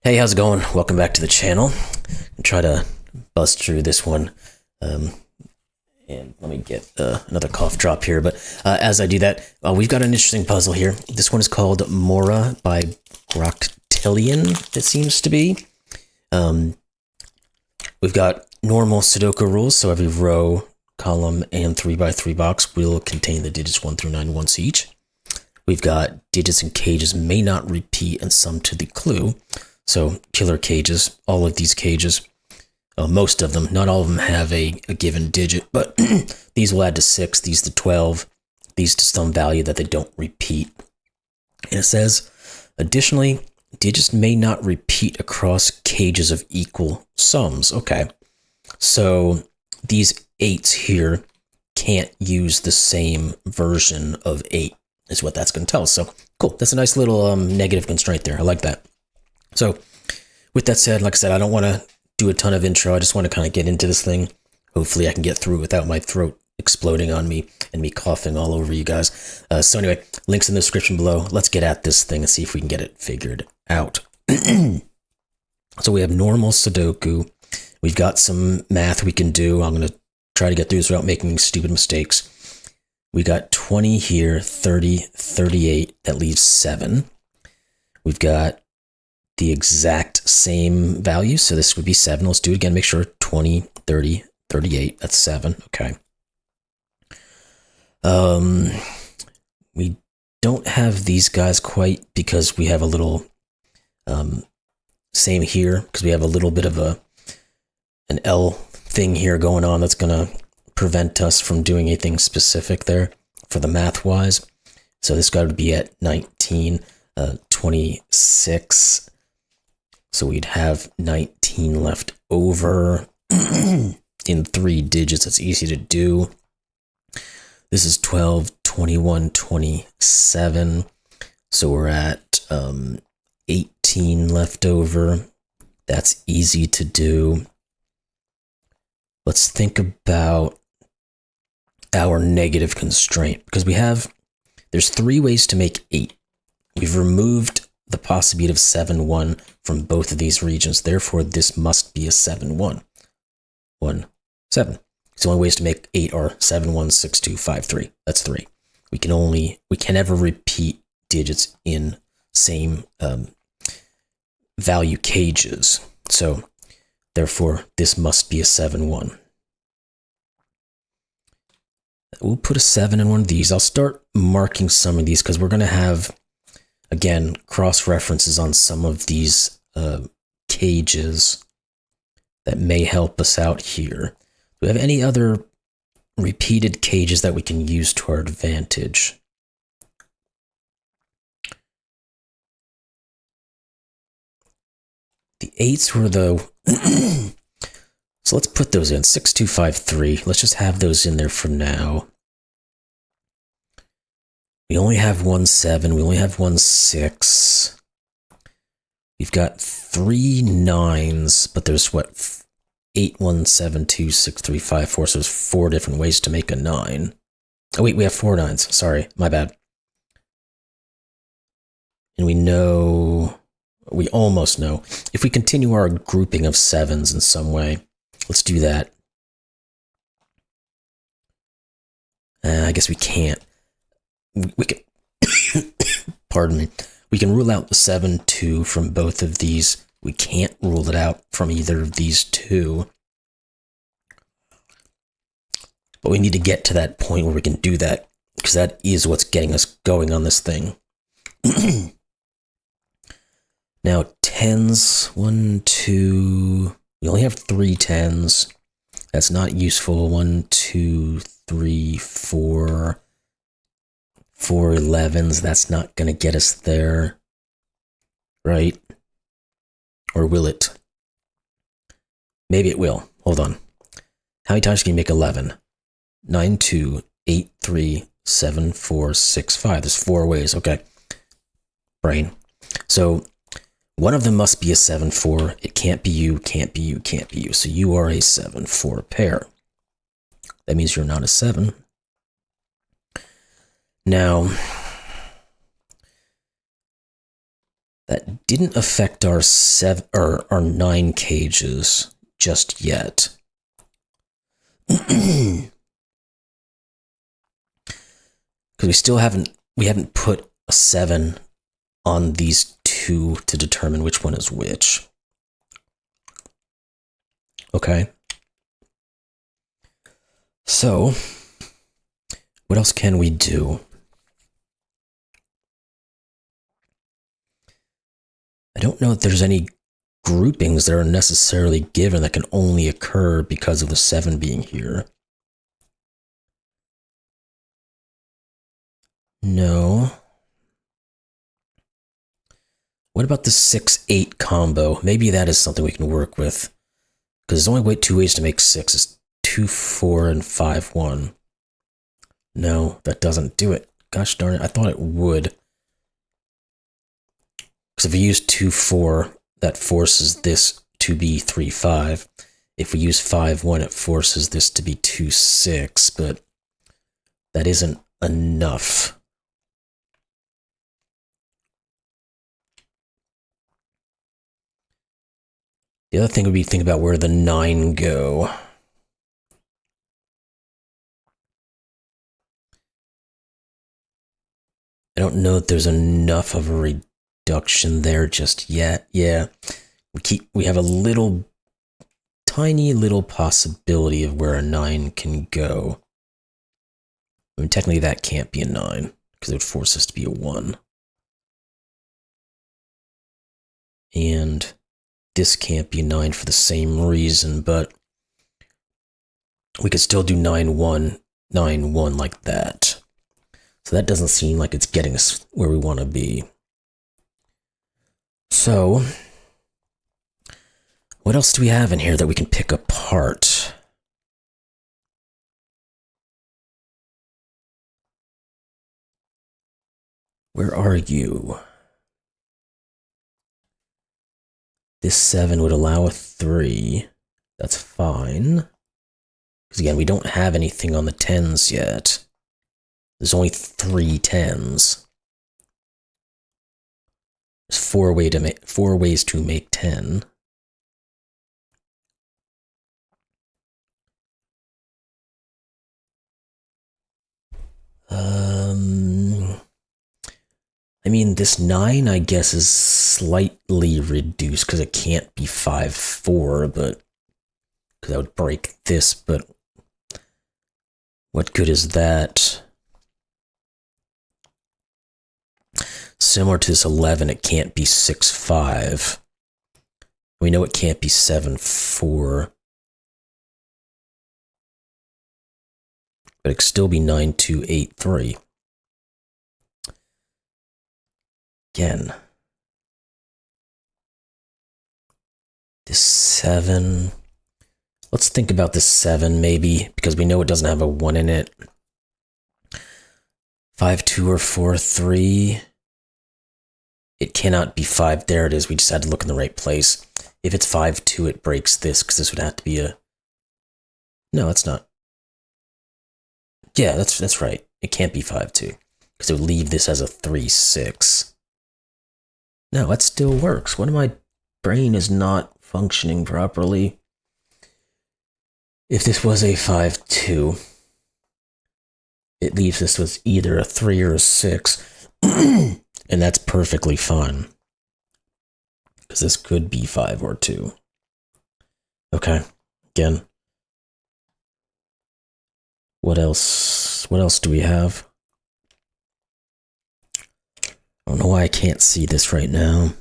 Hey, how's it going? Welcome back to the channel. I'll try to bust through this one. And let me get another cough drop here. But as I do that, we've got an interesting puzzle here. This one is called Mora by Groktilian, it seems to be. We've got normal Sudoku rules, so every row, column, and 3x3 box will contain the digits 1 through 9 once each. We've got digits and cages may not repeat and sum to the clue. So killer cages, all of these cages, most of them, not all of them have a given digit, but these will add to 6, these to 12, these to some value that they don't repeat. And it says, additionally, digits may not repeat across cages of equal sums. Okay, so these 8s here can't use the same version of 8, is what that's going to tell us. So cool, that's a nice little negative constraint there. I like that. So with that said, like I said, I don't want to do a ton of intro. I just want to kind of get into this thing. Hopefully I can get through without my throat exploding on me and me coughing all over you guys. So anyway, links in the description below. Let's get at this thing and see if we can get it figured out. So we have normal Sudoku. We've got some math we can do. I'm going to try to get through this without making stupid mistakes. We got 20 here, 30, 38. That leaves 7. We've got the exact same value, so this would be 7. Let's do it again, make sure. 20, 30, 38, that's 7. Okay. We don't have these guys quite because we have a little same here, because we have a little bit of an L thing here going on that's going to prevent us from doing anything specific there for the math wise. So this guy would be at 19, 26. So we'd have 19 left over in 3 digits. That's easy to do. This is 12, 21, 27. So we're at 18 left over. That's easy to do. Let's think about our negative constraint, because there's 3 ways to make 8. We've removed the possibility of 7, 1 from both of these regions. Therefore, this must be a 7, 1. 1, 7. So the only ways to make 8 are 7, 1, 6, 2, 5, 3. That's 3. We can never repeat digits in same value cages. So therefore, this must be a 7, 1. We'll put a 7 in one of these. I'll start marking some of these because we're going to have, again, cross-references on some of these cages that may help us out here. Do we have any other repeated cages that we can use to our advantage? The 8s were the... So let's put those in. 6, 2, 5, 3. Let's just have those in there for now. We only have 1, 7. We only have 1, 6. We've got 3 9s, but there's what? 8, 1, 7, 2, 6, 3, 5, 4. So there's 4 different ways to make a 9. Oh, wait, we have 4 9s. Sorry, my bad. And we almost know. If we continue our grouping of 7s in some way, let's do that. I guess we can't. We can, pardon me. We can rule out the 7, 2 from both of these. We can't rule it out from either of these 2. But we need to get to that point where we can do that, because that is what's getting us going on this thing. Now, 10s, 1, 2... We only have 3 10s. That's not useful. 1, 2, 3, 4. 4 11s. That's not going to get us there. Right? Or will it? Maybe it will. Hold on. How many times can you make 11? 9, 2, 8, 3, 7, 4, 6, 5. There's 4 ways. Okay. Brain. So one of them must be a 7, 4. It can't be you, can't be you, can't be you. So you are a 7, 4 pair. That means you're not a 7. Now, that didn't affect our 9 cages just yet. Because we haven't put a 7 on these two to determine which one is which. Okay. So, what else can we do? I don't know if there's any groupings that are necessarily given that can only occur because of the 7 being here. No. What about the 6-8 combo? Maybe that is something we can work with. Because there's only 2 ways to make 6. It's 2, 4, and 5, 1. No, that doesn't do it. Gosh darn it, I thought it would. Because if we use 2, 4, that forces this to be 3, 5. If we use 5, 1, it forces this to be 2, 6, but that isn't enough. The other thing would be think about where the 9 go. I don't know if there's enough of a reduction there just yet. Yeah, we have a tiny little possibility of where a 9 can go. I mean, technically that can't be a 9 because it would force us to be a 1. And this can't be a 9 for the same reason, but we could still do 9, 1, 9, 1 like that. So that doesn't seem like it's getting us where we want to be. So, what else do we have in here that we can pick apart? Where are you? This 7 would allow a 3. That's fine. Because again, we don't have anything on the 10s yet. There's only 3 10s. There's 4 ways to make 10. I mean, this 9, I guess, is slightly reduced because it can't be 5, 4, but because that would break this, but what good is that? Similar to this 11, it can't be 6, 5. We know it can't be 7, 4. But it could still be 9, 2, 8, 3. Again. This 7. Let's think about this 7 maybe, because we know it doesn't have a 1 in it. 5, 2, or 4, 3. It cannot be 5. There it is. We just had to look in the right place. If it's 5, 2, it breaks this, because this would have to be a... No, it's not. Yeah, that's right. It can't be 5, 2, because it would leave this as a 3, 6. No, that still works. What, my brain is not functioning properly. If this was a 5, 2, it leaves this with either a 3 or a 6, and that's perfectly fine. Because this could be 5 or 2. Okay, again. What else? What else do we have? I don't know why I can't see this right now.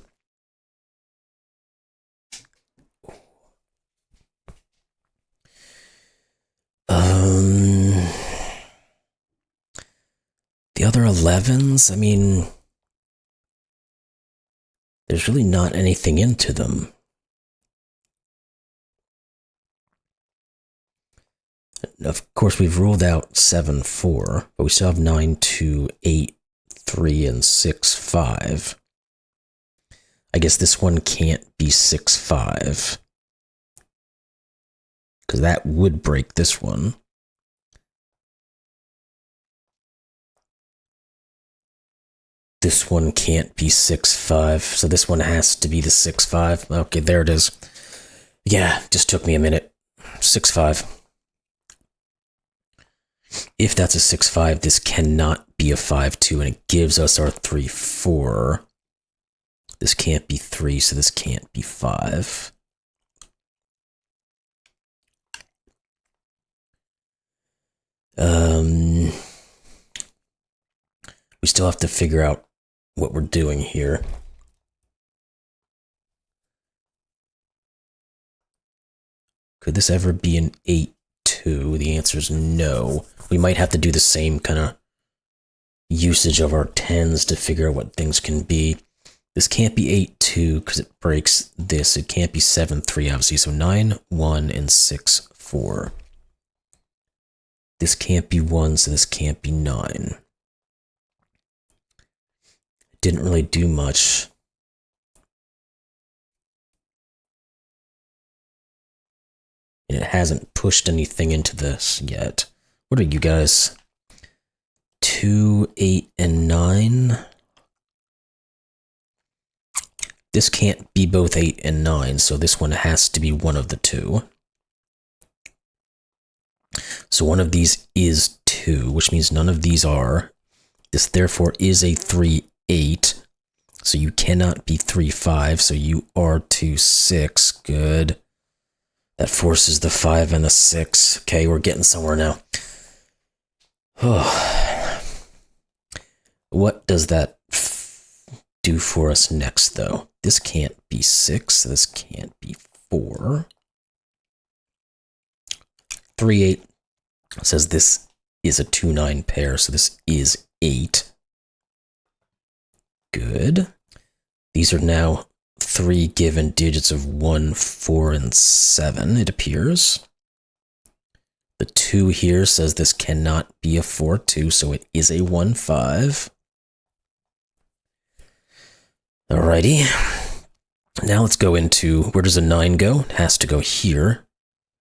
The other 11s, I mean, there's really not anything into them. Of course, we've ruled out 7, 4, but we still have 9, 2, 8, 3, and 6, 5. I guess this one can't be 6, 5. Because that would break this one. This one can't be 6, 5, so this one has to be the 6, 5. Okay, there it is. Yeah, just took me a minute. 6, 5. If that's a 6, 5, this cannot be a 5, 2, and it gives us our 3, 4. This can't be 3, so this can't be 5. We still have to figure out what we're doing here. Could this ever be an 8, 2? The answer is no. We might have to do the same kind of usage of our 10s to figure out what things can be. This can't be 8, 2 because it breaks this. It can't be 7, 3, obviously. So 9, 1, and 6, 4. This can't be 1, so this can't be 9. Didn't really do much. And it hasn't pushed anything into this yet. What are you guys? 2, 8, and 9. This can't be both 8 and 9, so this one has to be one of the two. So one of these is 2, which means none of these are. This therefore is a 3, 8. So you cannot be 3, 5, so you are 2, 6. Good. That forces the 5 and the 6. Okay, we're getting somewhere now. What does that do for us next, though? This can't be 6. This can't be 4. 3, 8 says this is a 2, 9 pair, so this is 8. Good. These are now 3 given digits of 1, 4, and 7, it appears. The 2 here says this cannot be a 4, 2, so it is a 1, 5. Alrighty. Now let's go into, where does a 9 go? It has to go here,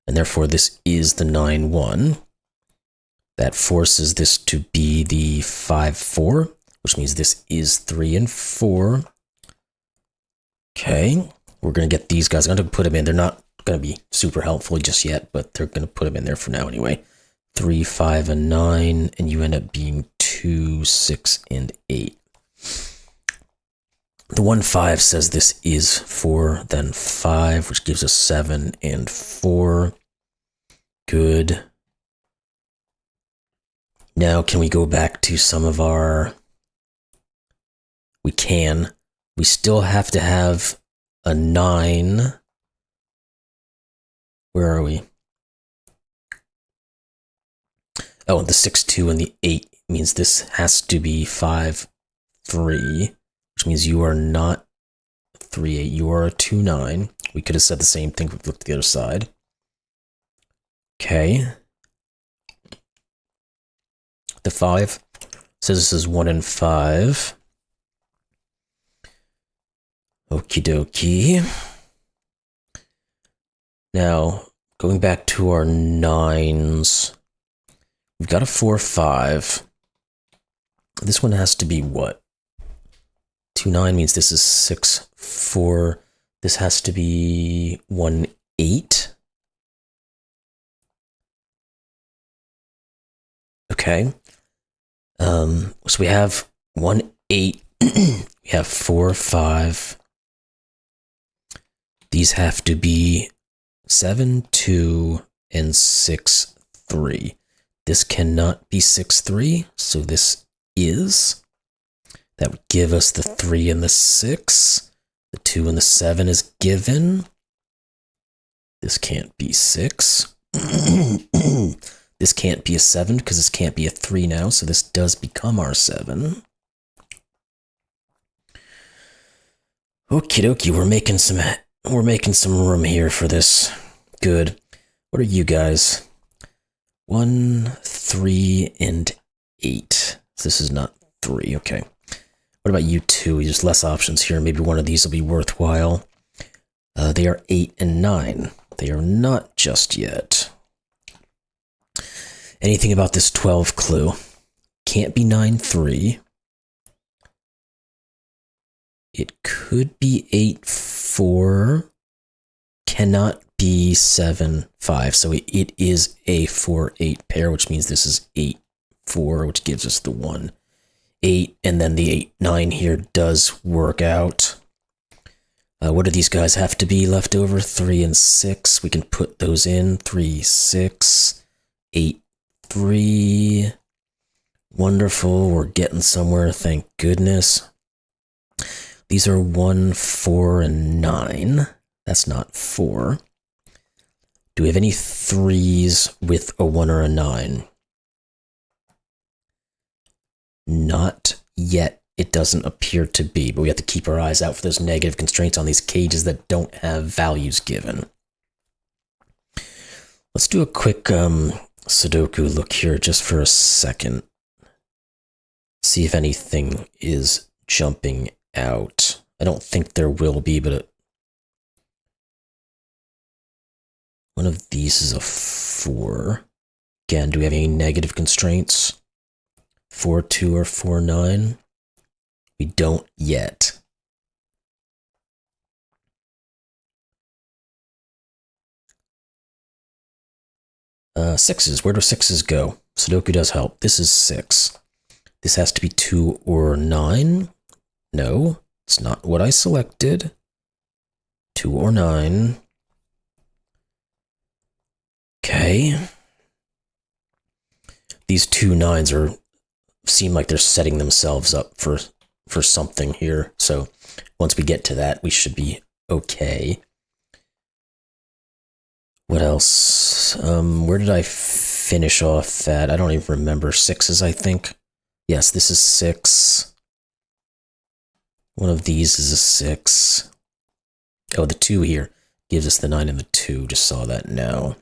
and therefore this is the 9, 1. That forces this to be the 5, 4, which means this is 3 and 4. Okay, we're going to get these guys. I'm going to put them in. They're not going to be super helpful just yet, but they're going to put them in there for now anyway. 3, 5, and 9, and you end up being 2, 6, and 8. The 1, 5 says this is 4, then 5, which gives us 7 and 4. Good. Now, can we go back to some of our... We can. We still have to have a 9. Where are we? Oh, the 6, 2, and the 8 means this has to be 5, 3, which means you are not 3, 8. You are a 2, 9. We could have said the same thing if we looked at the other side. Okay. The 5 says this is 1 and 5. Okie dokie. Now, going back to our 9s, we've got a 4, 5. This one has to be what? 2, 9 means this is 6, 4. This has to be 1, 8. Okay. So we have 1, 8. We have 4, 5. These have to be 7, 2, and 6, 3. This cannot be 6, 3, so this is. That would give us the 3 and the 6. The 2 and the 7 is given. This can't be 6. This can't be a 7 because this can't be a 3 now, so this does become our 7. Okie dokie, we're making some room here for this. Good. What are you guys? 1, 3, and 8. This is not 3, okay. What about you two? There's less options here. Maybe one of these will be worthwhile. They are 8 and 9. They are not just yet. Anything about this 12 clue? Can't be 9, 3. It could be 8, 4. Cannot be 7, 5. So it is a 4, 8 pair, which means this is 8, 4, which gives us the 1, 8. And then the 8, 9 here does work out. What do these guys have to be left over? 3 and 6. We can put those in. 3, 6, 8, 3. Wonderful. We're getting somewhere. Thank goodness. These are 1, 4, and 9. That's not 4. Do we have any 3s with a 1 or a 9? Not yet. It doesn't appear to be, but we have to keep our eyes out for those negative constraints on these cages that don't have values given. Let's do a quick Sudoku look here just for a second. See if anything is jumping out. I don't think there will be, but one of these is a 4. Again, do we have any negative constraints? 4, 2, or 4, 9? We don't yet. Sixes. Where do 6s go? Sudoku does help. This is 6. This has to be 2 or 9. No, it's not what I selected. 2 or 9. Okay. These 2 9s seem like they're setting themselves up for something here. So once we get to that, we should be okay. What else? Where did I finish off at? I don't even remember. 6s, I think. Yes, this is 6. One of these is a 6. Oh, the 2 here gives us the 9 and the 2. Just saw that now.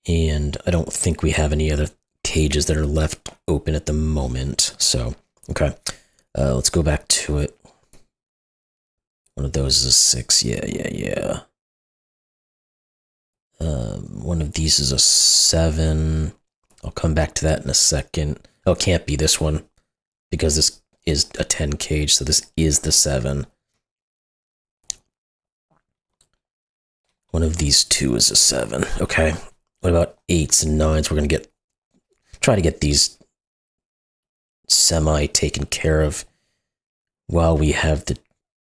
And I don't think we have any other cages that are left open at the moment. So, okay. Let's go back to it. One of those is a 6. Yeah. One of these is a 7. I'll come back to that in a second. Oh, it can't be this one because this is a 10 cage, so this is the 7. One of these 2 is a 7. Okay. What about 8s and 9s? We're going to try to get these semi taken care of while we have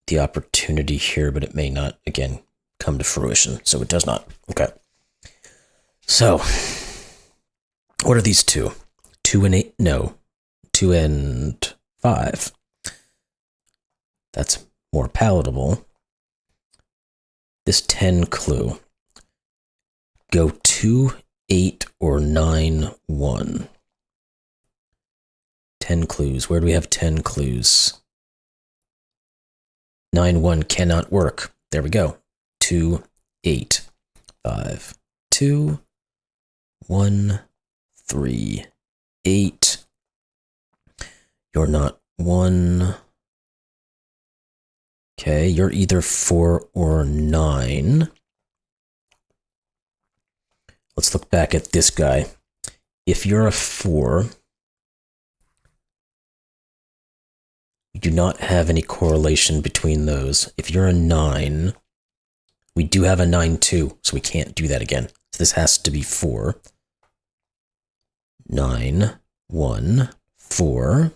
the opportunity here, but it may not, again, come to fruition. So it does not. Okay. So, what are these 2? 2 and 8? No. 2 and 5. That's more palatable. This 10 clue. Go 2, 8, or 9, 1. 10 clues. Where do we have 10 clues? 9, 1 cannot work. There we go. 2, 8, 5, 2, 1, 3, 8. You're not 1. Okay, you're either 4 or 9. Let's look back at this guy. If you're a 4, you do not have any correlation between those. If you're a 9, we do have a 9 too, so we can't do that again. So this has to be 4. 9, 1, 4.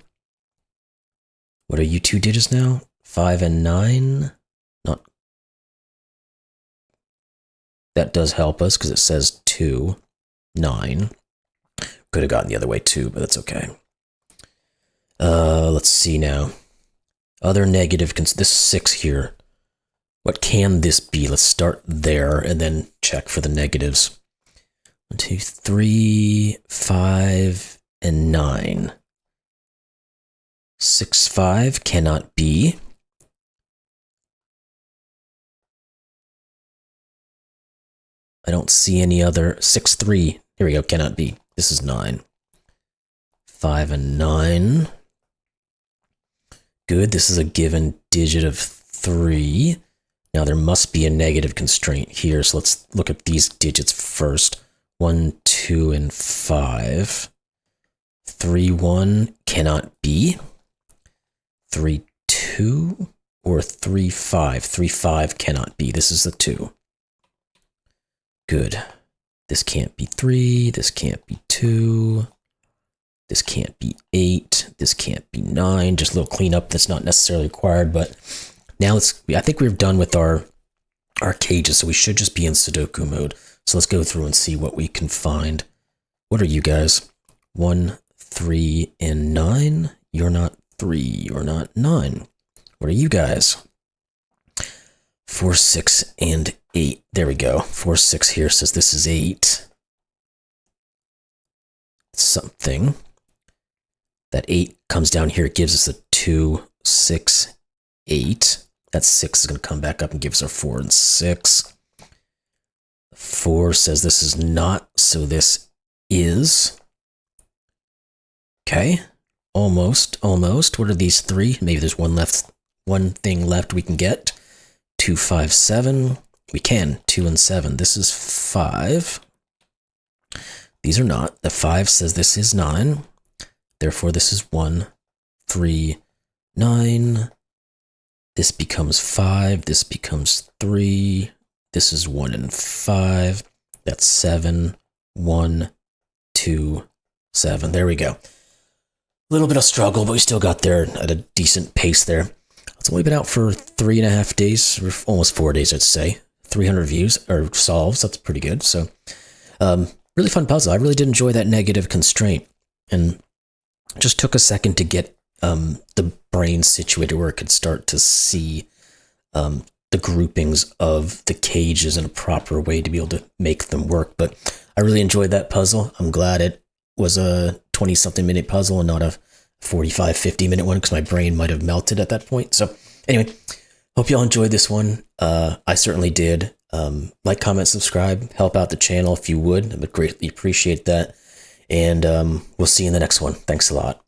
What are you 2 digits now? 5 and 9? Not. That does help us because it says 2, 9. Could have gotten the other way too, but that's okay. Let's see now. Other negative, this 6 here. What can this be? Let's start there and then check for the negatives. 1, 2, 3, 5, and 9. 6, 5 cannot be. I don't see any other. 6, 3. Here we go. Cannot be. This is 9. 5 and 9. Good. This is a given digit of 3. Now there must be a negative constraint here. So let's look at these digits first. 1, 2, and 5. 3, 1 cannot be. 3, 2 or 3, 5. 3, 5 cannot be. This is the 2. Good. This can't be 3. This can't be 2. This can't be 8. This can't be 9. Just a little cleanup that's not necessarily required. But now I think we're done with our cages, so we should just be in Sudoku mode. So let's go through and see what we can find. What are you guys? 1, 3, and 9. You're not 3. You're not 9. What are you guys? 4, 6, and 8. There we go. 4, 6 here says this is 8. Something. That 8 comes down here. It gives us a 2, 6, 8. That 6 is going to come back up and give us our 4 and 6. 4 says this is not, so this is. Okay. Almost. What are these 3? Maybe there's one thing left we can get. 2, 5, 7. We can. 2 and 7. This is 5. These are not. The 5 says this is 9. Therefore, this is 1, 3, 9. This becomes 5. This becomes 3. This is 1 and 5. That's 7. 1, 2, 7. There we go. A little bit of struggle, but we still got there at a decent pace there. It's only been out for 3.5 days, or almost 4 days, I'd say. 300 views, or solves. That's pretty good. So, really fun puzzle. I really did enjoy that negative constraint. And just took a second to get the brain situated where it could start to see the groupings of the cages in a proper way to be able to make them work. But I really enjoyed that puzzle. I'm glad it was a 20-something minute puzzle and not a 45, 50-minute one, because my brain might have melted at that point. So anyway, hope y'all enjoyed this one. I certainly did. Like, comment, subscribe, help out the channel if you would. I would greatly appreciate that. And we'll see you in the next one. Thanks a lot.